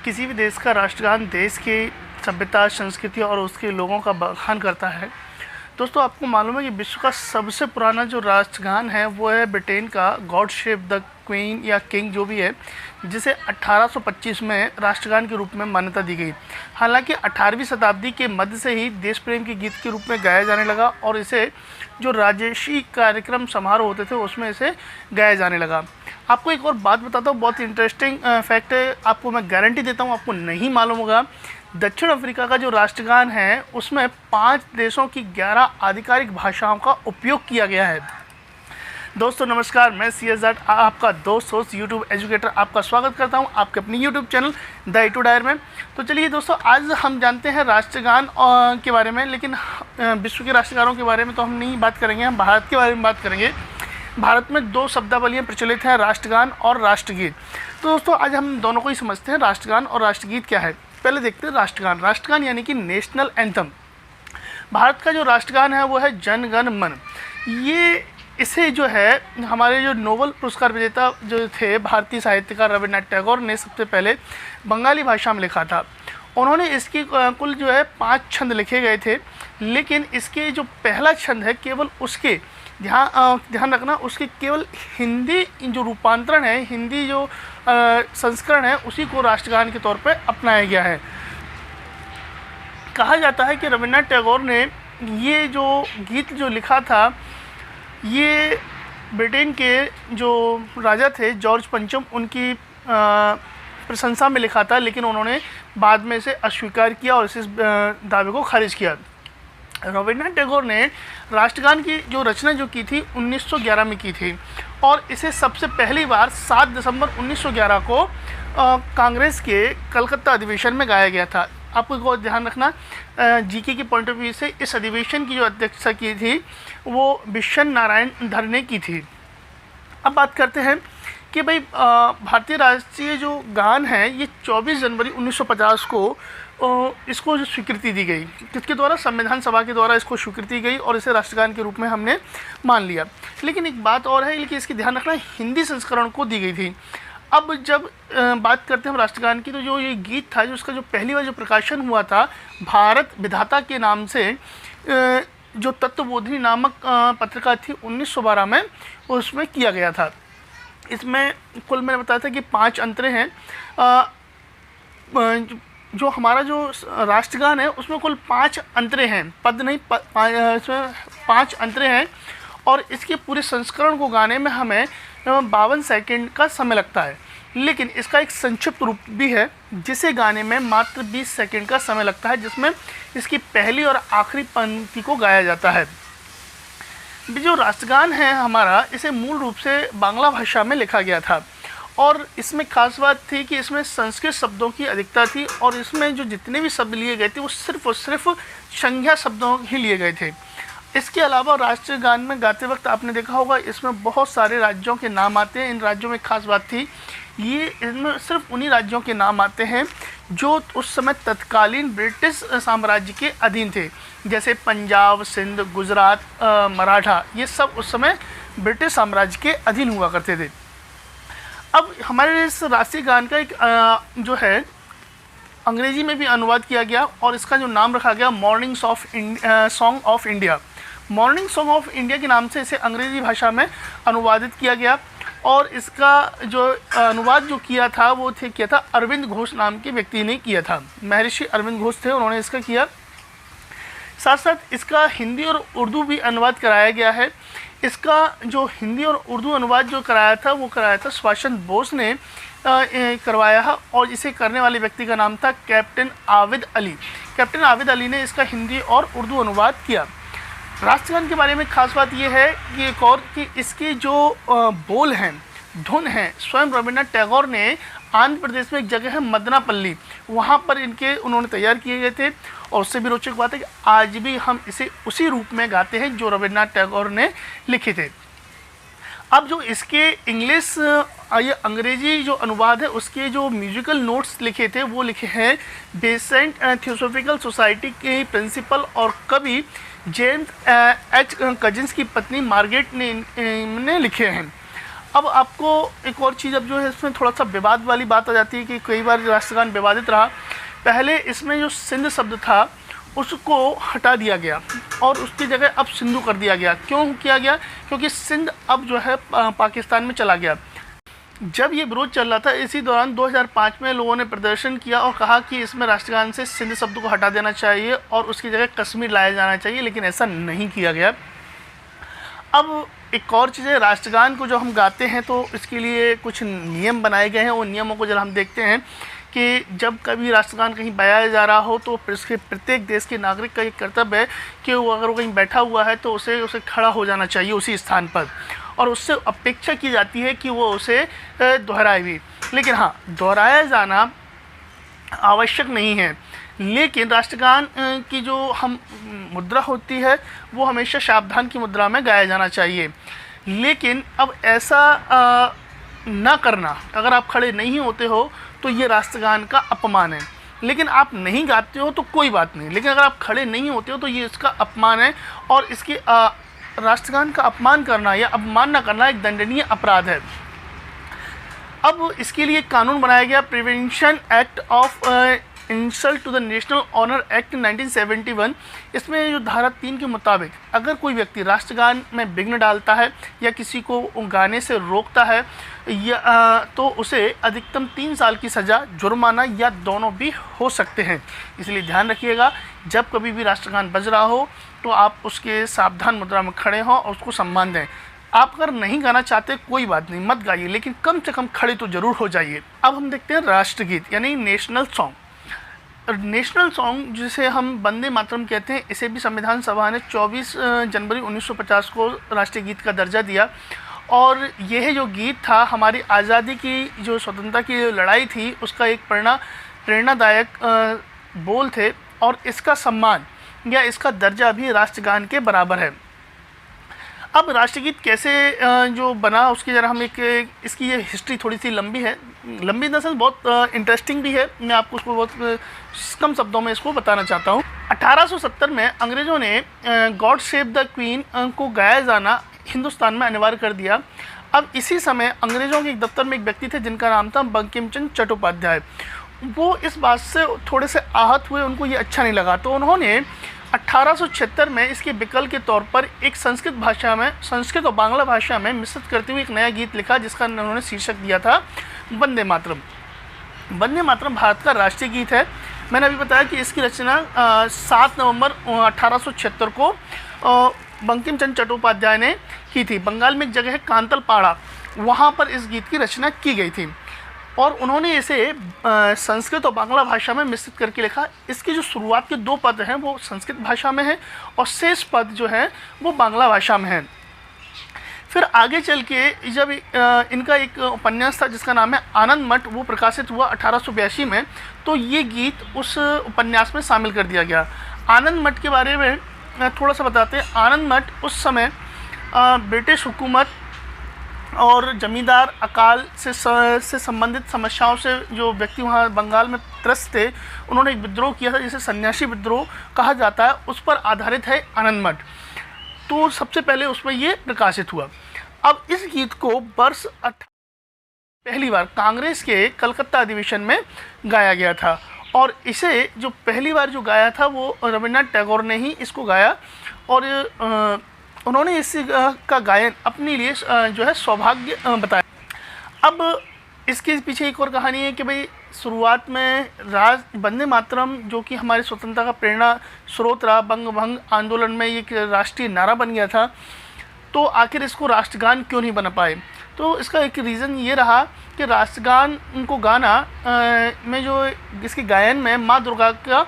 किसी भी देश का राष्ट्रगान देश की सभ्यता, संस्कृति और उसके लोगों का बखान करता है। दोस्तों, आपको मालूम है कि विश्व का सबसे पुराना जो राष्ट्रगान है वो है ब्रिटेन का गॉड सेव द क्वीन या किंग जो भी है, जिसे 1825 में राष्ट्रगान के रूप में मान्यता दी गई। हालांकि 18वीं शताब्दी के मध्य से ही देश प्रेम के गीत के रूप में गाया जाने लगा और इसे जो राजसी कार्यक्रम समारोह होते थे उसमें इसे गाया जाने लगा। आपको एक और बात बताता हूँ, बहुत इंटरेस्टिंग फैक्ट है, आपको मैं गारंटी देता हूँ आपको नहीं मालूम होगा। दक्षिण अफ्रीका का जो राष्ट्रगान है उसमें 5 देशों की 11 आधिकारिक भाषाओं का उपयोग किया गया है। दोस्तों नमस्कार, मैं CS जाट आपका दोस्त होस्ट यूट्यूब एजुकेटर आपका स्वागत करता हूं आपके अपनी यूट्यूब चैनल द ए टू डायर में। तो चलिए दोस्तों, आज हम जानते हैं राष्ट्रगान के बारे में, लेकिन विश्व के राष्ट्रगानों के बारे में तो हम नहीं बात करेंगे, हम भारत के बारे में बात करेंगे। भारत में 2 शब्दावलियाँ प्रचलित हैं, राष्ट्रगान और राष्ट्रगीत। तो दोस्तों आज हम दोनों को ही समझते हैं, राष्ट्रगान और राष्ट्रगीत क्या है। पहले देखते हैं राष्ट्रगान। राष्ट्रगान यानी कि नेशनल एंथम। भारत का जो राष्ट्रगान है वो है जन गण मन। इसे जो है हमारे जो नोबेल पुरस्कार विजेता जो थे भारतीय साहित्यकार रविन्द्रनाथ टैगोर ने सबसे पहले बंगाली भाषा में लिखा था। उन्होंने इसकी कुल जो है 5 छंद लिखे गए थे, लेकिन इसके जो पहला छंद है केवल उसके ध्यान रखना, उसके केवल हिंदी जो रूपांतरण है, हिंदी जो संस्करण है, उसी को राष्ट्रगान के तौर पर अपनाया गया है। कहा जाता है कि रविन्द्रनाथ टैगोर ने ये जो गीत जो लिखा था ये ब्रिटेन के जो राजा थे जॉर्ज पंचम उनकी प्रशंसा में लिखा था, लेकिन उन्होंने बाद में इसे अस्वीकार किया और इस दावे को खारिज किया। रविन्द्रनाथ टैगोर ने राष्ट्रगान की जो रचना जो की थी 1911 में की थी और इसे सबसे पहली बार 7 दिसंबर 1911 को कांग्रेस के कलकत्ता अधिवेशन में गाया गया था। आपको एक और ध्यान रखना, जीके के पॉइंट ऑफ व्यू से इस अधिवेशन की जो अध्यक्षता की थी वो विश्वन नारायण धर ने की थी। अब बात करते हैं कि भाई भारतीय राष्ट्रीय जो गान है ये 24 जनवरी 1950 को इसको जो स्वीकृति दी गई, किसके द्वारा? संविधान सभा के द्वारा इसको स्वीकृति गई और इसे राष्ट्रगान के रूप में हमने मान लिया। लेकिन एक बात और है, लेकिन इसकी ध्यान रखना, हिंदी संस्करण को दी गई थी। अब जब बात करते हैं हम राष्ट्रगान की, तो जो ये गीत था, जो उसका जो पहली बार जो प्रकाशन हुआ था भारत विधाता के नाम से, जो तत्वबोधिनी नामक पत्रिका थी 1912 में, उसमें किया गया था। इसमें कुल मैंने बताया था कि 5 अंतरे हैं। जो हमारा जो राष्ट्रगान है उसमें कुल 5 अंतरे हैं, पद नहीं, इसमें 5 अंतरे हैं और इसके पूरे संस्करण को गाने में हमें 52 सेकंड का समय लगता है। लेकिन इसका एक संक्षिप्त रूप भी है जिसे गाने में मात्र 20 सेकंड का समय लगता है, जिसमें इसकी पहली और आखिरी पंक्ति को गाया जाता है। जो राष्ट्रगान है हमारा, इसे मूल रूप से बांग्ला भाषा में लिखा गया था और इसमें खास बात थी कि इसमें संस्कृत शब्दों की अधिकता थी और इसमें जो जितने भी शब्द लिए गए थे वो सिर्फ और सिर्फ संज्ञा शब्दों ही लिए गए थे। इसके अलावा राष्ट्रगान में गाते वक्त आपने देखा होगा इसमें बहुत सारे राज्यों के नाम आते हैं। इन राज्यों में खास बात थी, ये इनमें सिर्फ उन्हीं राज्यों के नाम आते हैं जो उस समय तत्कालीन ब्रिटिश साम्राज्य के अधीन थे, जैसे पंजाब, सिंध, गुजरात, मराठा, ये सब उस समय ब्रिटिश साम्राज्य के अधीन हुआ करते थे। अब हमारे इस राष्ट्रीय गान का एक जो है अंग्रेजी में भी अनुवाद किया गया और इसका जो नाम रखा गया morning song of India. Morning song of India के नाम से इसे अंग्रेजी भाषा में अनुवादित किया गया और इसका जो अनुवाद जो किया था वो किया था अरविंद घोष नाम के व्यक्ति ने किया था। महर्षि अरविंद घोष थे, उन्होंने इसका किया। साथ साथ इसका हिंदी और उर्दू भी अनुवाद कराया गया है। इसका जो हिंदी और उर्दू अनुवाद जो कराया था वो कराया था सुभाष बोस ने करवाया है और इसे करने वाले व्यक्ति का नाम था कैप्टन आविद अली। कैप्टन आविद अली ने इसका हिंदी और उर्दू अनुवाद किया। राष्ट्रगान के बारे में खास बात यह है कि एक और कि इसके जो बोल हैं, धुन हैं, स्वयं रविन्द्रनाथ टैगोर ने आंध्र प्रदेश में एक जगह है मदनापल्ली, वहाँ पर उन्होंने तैयार किए गए थे। और उससे भी रोचक बात है कि आज भी हम इसे उसी रूप में गाते हैं जो रविन्द्रनाथ टैगोर ने लिखे थे। अब जो इसके इंग्लिश ये अंग्रेजी जो अनुवाद है उसके जो म्यूजिकल नोट्स लिखे थे वो लिखे हैं बेसेंट थियोसॉफिकल सोसाइटी के प्रिंसिपल और कवि जेम्स एच कजिन्स की पत्नी मार्गरेट ने लिखे हैं। अब आपको एक और चीज़ अब जो है इसमें थोड़ा सा विवाद वाली बात आ जाती है कि कई बार राष्ट्रगान विवादित रहा। पहले इसमें जो सिंध शब्द था उसको हटा दिया गया और उसकी जगह अब सिंधु कर दिया गया। क्यों किया गया? क्योंकि सिंध अब जो है पाकिस्तान में चला गया। जब ये विरोध चल रहा था इसी दौरान 2005 में लोगों ने प्रदर्शन किया और कहा कि इसमें राष्ट्रगान से सिंध शब्द को हटा देना चाहिए और उसकी जगह कश्मीर लाया जाना चाहिए, लेकिन ऐसा नहीं किया गया। अब एक और चीज़ है, राष्ट्रगान को जो हम गाते हैं तो इसके लिए कुछ नियम बनाए गए हैं। उन नियमों को जरा हम देखते हैं कि जब कभी राष्ट्रगान कहीं बजाया जा रहा हो तो इसके प्रत्येक देश के नागरिक का ये कर्तव्य है कि वो अगर वो कहीं बैठा हुआ है तो उसे खड़ा हो जाना चाहिए उसी स्थान पर, और उससे अपेक्षा की जाती है कि वो उसे दोहराए भी। लेकिन हाँ, दोहराया जाना आवश्यक नहीं है, लेकिन राष्ट्रगान की जो हम मुद्रा होती है वो हमेशा सावधान की मुद्रा में गाया जाना चाहिए। लेकिन अब ऐसा ना करना, अगर आप खड़े नहीं होते हो तो ये राष्ट्रगान का अपमान है। लेकिन आप नहीं गाते हो तो कोई बात नहीं, लेकिन अगर आप खड़े नहीं होते हो तो ये इसका अपमान है, और इसकी राष्ट्रगान का अपमान करना या अवमानना करना एक दंडनीय अपराध है। अब इसके लिए कानून बनाया गया, prevention act of insult to the national honour act 1971। इसमें जो धारा 3 के मुताबिक अगर कोई व्यक्ति राष्ट्रगान में विघ्न डालता है या किसी को गाने से रोकता है या तो उसे अधिकतम 3 साल की सज़ा, जुर्माना या दोनों भी हो सकते हैं। इसलिए ध्यान रखिएगा, जब कभी भी राष्ट्रगान बज रहा हो तो आप उसके सावधान मुद्रा में खड़े हों और उसको सम्मान दें। आप अगर नहीं गाना चाहते कोई बात नहीं, मत गाइए, लेकिन कम से कम खड़े तो ज़रूर हो जाइए। अब हम देखते हैं राष्ट्रगीत यानी नेशनल सॉन्ग। नेशनल सॉन्ग जिसे हम वंदे मातरम कहते हैं, इसे भी संविधान सभा ने 24 जनवरी 1950 को राष्ट्रीय गीत का दर्जा दिया। और यह जो गीत था हमारी आज़ादी की जो स्वतंत्रता की लड़ाई थी उसका एक प्रेरणादायक बोल थे, और इसका सम्मान या इसका दर्जा भी राष्ट्रगान के बराबर है। अब राष्ट्रगीत कैसे जो बना उसकी ज़रा हम इसकी ये हिस्ट्री थोड़ी सी लंबी है, लंबी इन द सेंस बहुत इंटरेस्टिंग भी है। मैं आपको उसको बहुत कम शब्दों में इसको बताना चाहता हूँ। 1870 में अंग्रेज़ों ने गॉड सेव द क्वीन को गाया जाना हिंदुस्तान में अनिवार्य कर दिया। अब इसी समय अंग्रेज़ों के एक दफ्तर में एक व्यक्ति थे जिनका नाम था बंकिम चंद्र चट्टोपाध्याय। वो इस बात से थोड़े से आहत हुए, उनको ये अच्छा नहीं लगा, तो उन्होंने 1876 में इसके विकल्प के तौर पर एक संस्कृत और बांग्ला भाषा में मिश्रित करते हुए एक नया गीत लिखा जिसका उन्होंने शीर्षक दिया था वंदे मातरम। वंदे मातरम भारत का राष्ट्रीय गीत है। मैंने अभी बताया कि इसकी रचना 7 नवंबर 1876 को बंकिम चंद्र चट्टोपाध्याय ने की थी। बंगाल में एक जगह है कांतलपाड़ा, वहाँ पर इस गीत की रचना की गई थी और उन्होंने इसे संस्कृत और बांग्ला भाषा में मिश्रित करके लिखा। इसकी जो शुरुआत के 2 पद हैं वो संस्कृत भाषा में हैं और शेष पद जो हैं वो बांग्ला भाषा में हैं। फिर आगे चल के जब इनका एक उपन्यास था जिसका नाम है आनंद मठ, वो प्रकाशित हुआ 1882 में, तो ये गीत उस उपन्यास में शामिल कर दिया गया। आनंद मठ के बारे में थोड़ा सा बताते हैं। आनंद मठ उस समय ब्रिटिश हुकूमत और जमींदार अकाल से संबंधित समस्याओं से जो व्यक्ति वहाँ बंगाल में त्रस्त थे, उन्होंने एक विद्रोह किया था जिसे सन्यासी विद्रोह कहा जाता है, उस पर आधारित है आनंद मठ। तो सबसे पहले उसमें ये प्रकाशित हुआ। अब इस गीत को वर्ष पहली बार कांग्रेस के कलकत्ता अधिवेशन में गाया गया था और इसे जो पहली बार जो गाया था वो रविन्द्रनाथ टैगोर ने ही इसको गाया और उन्होंने इस का गायन अपने लिए जो है सौभाग्य बताया। अब इसके पीछे एक और कहानी है कि भाई शुरुआत में वंदे मातरम जो कि हमारी स्वतंत्रता का प्रेरणा स्रोत रहा, बंग भंग आंदोलन में ये राष्ट्रीय नारा बन गया था, तो आखिर इसको राष्ट्रगान क्यों नहीं बना पाए? तो इसका एक रीज़न ये रहा कि राष्ट्रगान को गाना में जो इसके गायन में माँ दुर्गा का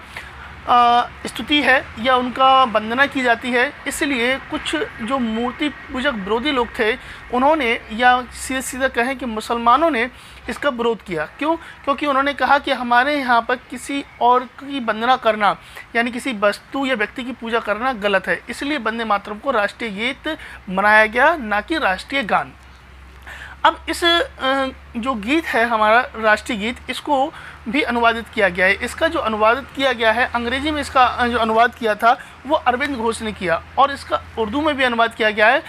स्तुति है या उनका वंदना की जाती है, इसलिए कुछ जो मूर्ति पूजक विरोधी लोग थे उन्होंने, या सीधे सीधे कहें कि मुसलमानों ने इसका विरोध किया। क्यों? क्योंकि उन्होंने कहा कि हमारे यहाँ पर किसी और की वंदना करना यानी किसी वस्तु या व्यक्ति की पूजा करना गलत है, इसलिए वंदे मातरम को राष्ट्रीय गीत बनाया गया, ना कि राष्ट्रीय गान। अब इस जो गीत है हमारा राष्ट्रीय गीत, इसको भी अनुवादित किया गया है। इसका जो अनुवादित किया गया है अंग्रेजी में, इसका जो अनुवाद किया था वो अरविंद घोष ने किया और इसका उर्दू में भी अनुवाद किया गया है,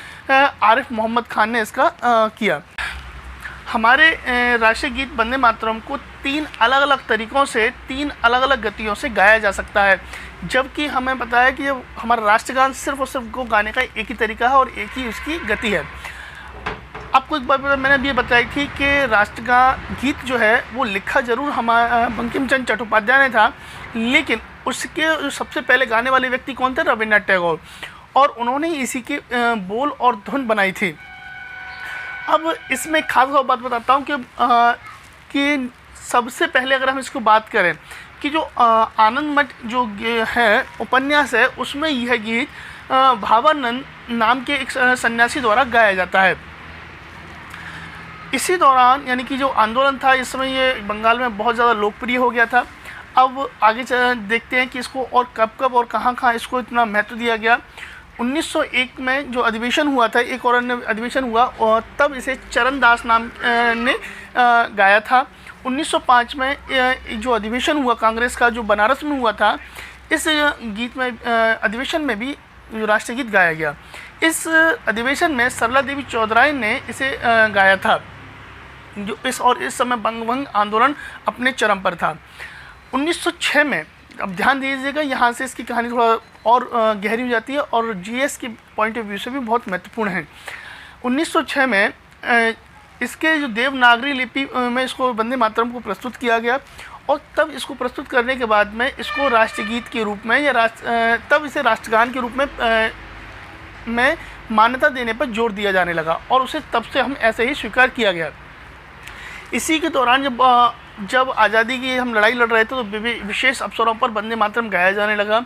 आरिफ मोहम्मद खान ने इसका किया। हमारे राष्ट्रीय गीत वंदे मातरम को 3 अलग अलग तरीक़ों से 3 अलग अलग गतियों से गाया जा सकता है, जबकि हमें पता है कि हमारा राष्ट्रगान सिर्फ और सिर्फ को गाने का एक ही तरीका है और एक ही उसकी गति है। आपको एक बात मैंने भी बताई थी कि राष्ट्रगान गीत जो है वो लिखा ज़रूर हमारा बंकिम चंद्र चट्टोपाध्याय ने था, लेकिन उसके जो सबसे पहले गाने वाले व्यक्ति कौन थे? रविन्द्रनाथ टैगोर, और उन्होंने इसी के बोल और धुन बनाई थी। अब इसमें खास बात बताता हूँ कि सबसे पहले अगर हम इसको बात करें कि जो आनंद मठ जो है उपन्यास है, उसमें यह गीत भावानंद नाम के एक सन्यासी द्वारा गाया जाता है। इसी दौरान यानी कि जो आंदोलन था इस समय ये बंगाल में बहुत ज़्यादा लोकप्रिय हो गया था। अब आगे देखते हैं कि इसको और कब और कहाँ इसको इतना महत्व दिया गया। 1901 में जो अधिवेशन हुआ था, एक और अन्य अधिवेशन हुआ, और तब इसे चरणदास नाम ने गाया था। 1905 में जो अधिवेशन हुआ कांग्रेस का, जो बनारस में हुआ था, इस गीत में अधिवेशन में भी राष्ट्रीय गीत गाया गया। इस अधिवेशन में सरला देवी चौधराय ने इसे गाया था, जो इस समय बंगभंग आंदोलन अपने चरम पर था। 1906 में, अब ध्यान दीजिएगा, यहाँ से इसकी कहानी थोड़ा और गहरी हो जाती है और जीएस के पॉइंट ऑफ व्यू से भी बहुत महत्वपूर्ण है। 1906 में इसके जो देवनागरी लिपि में इसको वंदे मातरम को प्रस्तुत किया गया, और तब इसको प्रस्तुत करने के बाद में इसको राष्ट्रीय गीत के रूप में या तब इसे राष्ट्रगान के रूप में मान्यता देने पर जोर दिया जाने लगा, और उसे तब से हम ऐसे ही स्वीकार किया गया। इसी के दौरान जब आज़ादी की हम लड़ाई लड़ रहे थे तो विशेष अवसरों पर वंदे मातरम गाया जाने लगा।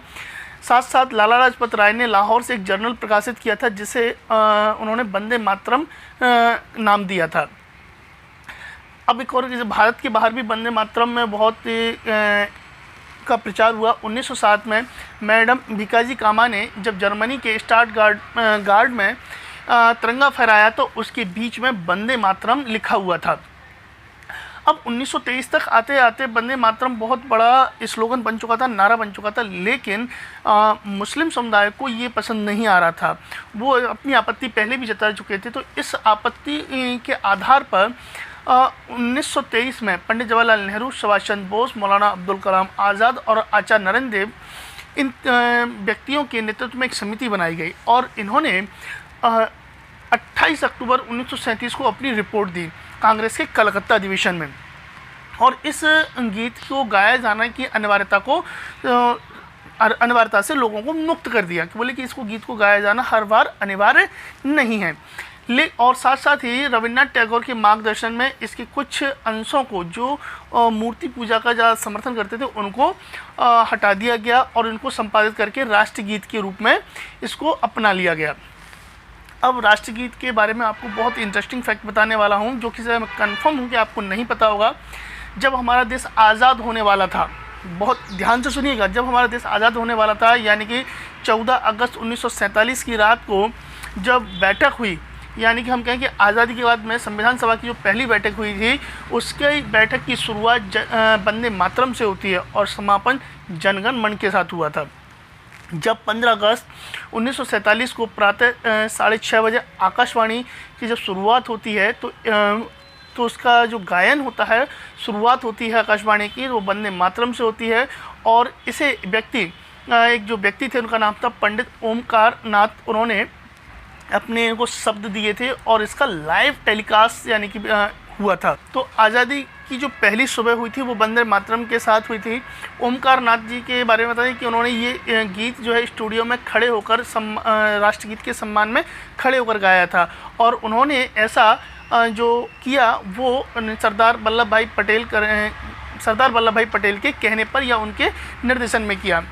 साथ साथ लाला लाजपत राय ने लाहौर से एक जर्नल प्रकाशित किया था, जिसे उन्होंने वंदे मातरम नाम दिया था। अब एक और, भारत के बाहर भी वंदे मातरम में बहुत का प्रचार हुआ। 1907 में मैडम भिकाजी कामा ने जब जर्मनी के स्टार्ट गार्ड में तिरंगा फहराया तो उसके बीच में वंदे मातरम लिखा हुआ था। अब 1923 तक आते आते वंदे मातरम बहुत बड़ा स्लोगन बन चुका था, नारा बन चुका था, लेकिन मुस्लिम समुदाय को ये पसंद नहीं आ रहा था। वो अपनी आपत्ति पहले भी जता चुके थे। तो इस आपत्ति के आधार पर 1923 में पंडित जवाहरलाल नेहरू, सुभाष चंद्र बोस, मौलाना अब्दुल कलाम आज़ाद और आचार्य नरेंद्र देव, इन व्यक्तियों के नेतृत्व में एक समिति बनाई गई, और इन्होंने 28 अक्टूबर 1937 को अपनी रिपोर्ट दी कांग्रेस के कलकत्ता अधिवेशन में, और इस गीत को गाया जाने की अनिवार्यता से लोगों को मुक्त कर दिया, कि बोले कि इसको गीत को गाया जाना हर बार अनिवार्य नहीं है। और साथ साथ ही रविन्द्रनाथ टैगोर के मार्गदर्शन में इसके कुछ अंशों को, जो मूर्ति पूजा का ज़्यादा समर्थन करते थे, उनको हटा दिया गया और इनको संपादित करके राष्ट्रीय गीत के रूप में इसको अपना लिया गया। अब राष्ट्रीय गीत के बारे में आपको बहुत इंटरेस्टिंग फैक्ट बताने वाला हूँ, जो कि मैं कंफर्म हूँ कि आपको नहीं पता होगा। जब हमारा देश आज़ाद होने वाला था, बहुत ध्यान से सुनिएगा, जब हमारा देश आज़ाद होने वाला था, यानी कि 14 अगस्त 1947 की रात को जब बैठक हुई, यानी कि हम कहें कि आज़ादी के बाद में संविधान सभा की जो पहली बैठक हुई थी, उसके बैठक की शुरुआत वंदे मातरम से होती है और समापन जनगण मन के साथ हुआ था। जब 15 अगस्त 1947 को प्रातः 6:30 बजे आकाशवाणी की जब शुरुआत होती है, तो उसका जो गायन होता है, शुरुआत होती है आकाशवाणी की, वो वंदे मातरम से होती है। और इसे एक जो व्यक्ति थे, उनका नाम था पंडित ओमकार नाथ, उन्होंने अपने को शब्द दिए थे और इसका लाइव टेलीकास्ट यानी कि हुआ था। तो आज़ादी की जो पहली सुबह हुई थी वो वंदे मातरम के साथ हुई थी। ओमकार नाथ जी के बारे में बताइए कि उन्होंने ये गीत जो है स्टूडियो में खड़े होकर राष्ट्रगीत के सम्मान में खड़े होकर गाया था, और उन्होंने ऐसा जो किया वो सरदार वल्लभ भाई पटेल के कहने पर या उनके निर्देशन में किया।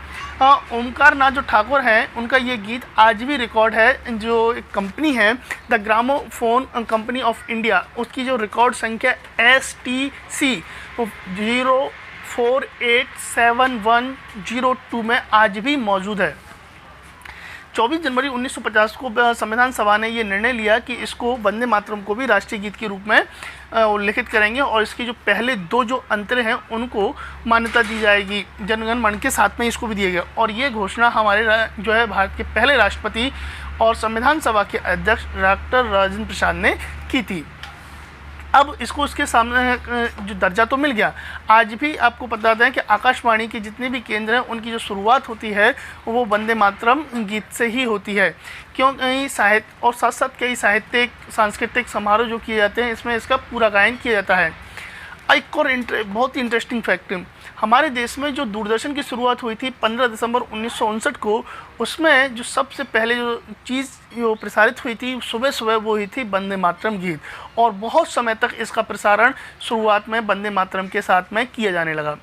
ओमकार नाथ जो ठाकुर हैं, उनका ये गीत आज भी रिकॉर्ड है। जो एक कंपनी है the gramophone company of India, उसकी जो रिकॉर्ड संख्या STC 04871002 में आज भी मौजूद है। 24 जनवरी 1950 को संविधान सभा ने ये निर्णय लिया कि इसको वंदे मातरम को भी राष्ट्रीय गीत के रूप में उल्लिखित करेंगे, और इसके जो पहले 2 जो अंतरे हैं उनको मान्यता दी जाएगी। जनगण मन के साथ में इसको भी दिया गया, और ये घोषणा हमारे जो है भारत के पहले राष्ट्रपति और संविधान सभा के अध्यक्ष डॉक्टर राजेंद्र प्रसाद ने की थी। अब इसको उसके सामने जो दर्जा तो मिल गया, आज भी आपको बताते हैं कि आकाशवाणी के जितने भी केंद्र हैं उनकी जो शुरुआत होती है वो वंदे मातरम गीत से ही होती है। क्योंकि साहित्य और साथ साथ कई साहित्यिक सांस्कृतिक समारोह जो किए जाते हैं इसमें इसका पूरा गायन किया जाता है। एक और बहुत ही इंटरेस्टिंग फैक्ट, हमारे देश में जो दूरदर्शन की शुरुआत हुई थी 15 दिसंबर 1959 को, उसमें जो सबसे पहले जो चीज़ जो प्रसारित हुई थी सुबह सुबह वो हुई थी वंदे मातरम गीत, और बहुत समय तक इसका प्रसारण शुरुआत में वंदे मातरम के साथ में किया जाने लगा।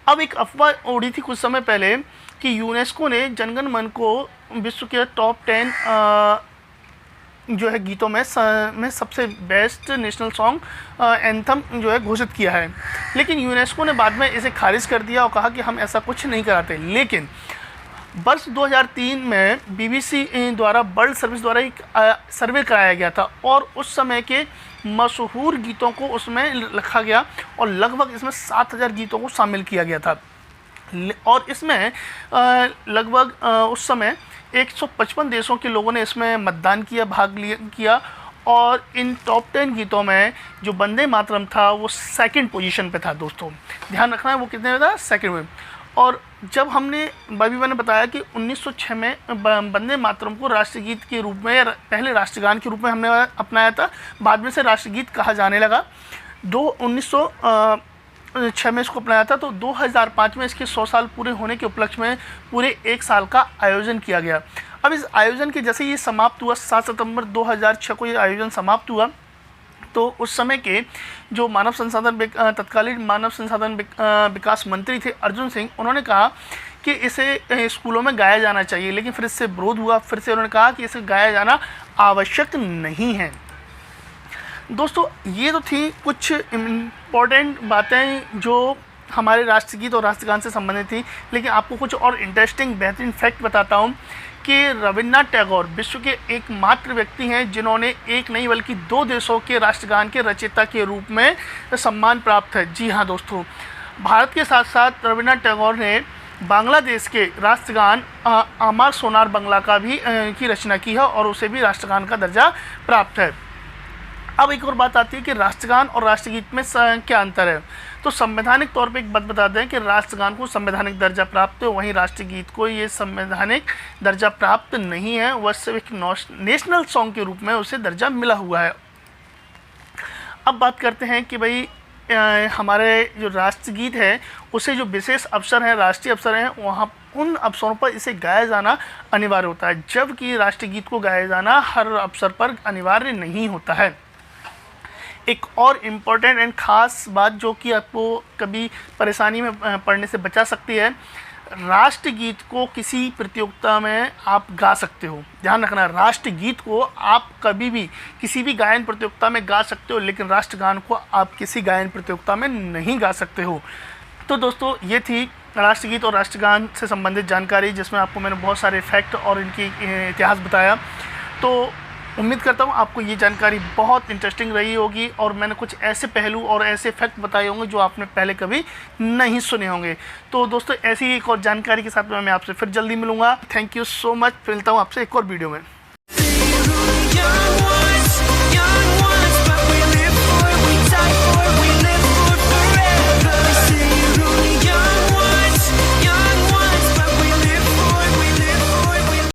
अब एक अफवाह उड़ी थी कुछ समय पहले कि यूनेस्को ने जनगण मन को विश्व के टॉप 10 जो है गीतों में सबसे बेस्ट नेशनल सॉन्ग एंथम जो है घोषित किया है, लेकिन यूनेस्को ने बाद में इसे खारिज कर दिया और कहा कि हम ऐसा कुछ नहीं कराते। लेकिन वर्ष 2003 में बीबीसी द्वारा वर्ल्ड सर्विस द्वारा एक सर्वे कराया गया था और उस समय के मशहूर गीतों को उसमें रखा गया और लगभग इसमें 7000 गीतों को शामिल किया गया था। और इसमें लगभग उस समय 155 देशों के लोगों ने इसमें मतदान किया, भाग किया, और इन टॉप 10 गीतों में जो वंदे मातरम था वो सेकंड पोजीशन पे था। दोस्तों ध्यान रखना है वो कितने में था, सेकंड में। और जब मैंने बताया कि 1906 में वंदे मातरम को राष्ट्रगीत के रूप में, पहले राष्ट्रगान के रूप में हमने अपनाया था, बाद में से राष्ट्रगीत कहा जाने लगा। 1906 में इसको अपनाया था, तो 2005 में इसके 100 साल पूरे होने के उपलक्ष्य में पूरे 1 साल का आयोजन किया गया। अब इस आयोजन के जैसे ये समाप्त हुआ, 7 सितंबर 2006 को ये आयोजन समाप्त हुआ, तो उस समय के जो तत्कालीन मानव संसाधन विकास मंत्री थे अर्जुन सिंह, उन्होंने कहा कि इसे स्कूलों में गाया जाना चाहिए, लेकिन फिर इससे विरोध हुआ। फिर से उन्होंने कहा कि इसे गाया जाना आवश्यक नहीं है। दोस्तों ये तो थी कुछ इम्पोर्टेंट बातें जो हमारे राष्ट्रगीत और राष्ट्रगान से संबंधित थी, लेकिन आपको कुछ और इंटरेस्टिंग बेहतरीन फैक्ट बताता हूँ कि रविन्द्रनाथ टैगोर विश्व के एकमात्र व्यक्ति हैं जिन्होंने एक नहीं बल्कि 2 देशों के राष्ट्रगान के रचयिता के रूप में सम्मान प्राप्त है। जी हाँ दोस्तों, भारत के साथ साथ रविन्द्रनाथ टैगोर ने बांग्लादेश के राष्ट्रगान आमार सोनार बांग्ला का भी की रचना की है और उसे भी राष्ट्रगान का दर्जा प्राप्त है। अब एक और बात आती है कि राष्ट्रगान और राष्ट्रगीत में क्या अंतर है। तो संवैधानिक तौर पे एक बात बता दें कि राष्ट्रगान को संवैधानिक दर्जा प्राप्त है, वहीं राष्ट्रगीत को ये संवैधानिक दर्जा प्राप्त नहीं है, वह सिर्फ एक नेशनल सॉन्ग के रूप में उसे दर्जा मिला हुआ है। अब बात करते हैं कि भाई हमारे जो राष्ट्रगीत है उसे जो विशेष अवसर हैं, राष्ट्रीय अवसर हैं, वहाँ उन अवसरों पर इसे गाया जाना अनिवार्य होता है, जबकि राष्ट्रगीत को गाया जाना हर अवसर पर अनिवार्य नहीं होता है। एक और इम्पोर्टेंट एंड ख़ास बात जो कि आपको कभी परेशानी में पड़ने से बचा सकती है, राष्ट्रगीत को किसी प्रतियोगिता में आप गा सकते हो। ध्यान रखना, राष्ट्रगीत को आप कभी भी किसी भी गायन प्रतियोगिता में गा सकते हो, लेकिन राष्ट्रगान को आप किसी गायन प्रतियोगिता में नहीं गा सकते हो। तो दोस्तों ये थी राष्ट्रगीत और राष्ट्रगान से संबंधित जानकारी, जिसमें आपको मैंने बहुत सारे फैक्ट और इनकी इतिहास बताया। तो उम्मीद करता हूँ आपको ये जानकारी बहुत इंटरेस्टिंग रही होगी और मैंने कुछ ऐसे पहलू और ऐसे फैक्ट बताए होंगे जो आपने पहले कभी नहीं सुने होंगे। तो दोस्तों ऐसी ही एक और जानकारी के साथ मैं आपसे फिर जल्दी मिलूँगा। Thank you so much. मिलता हूँ आपसे एक और वीडियो में।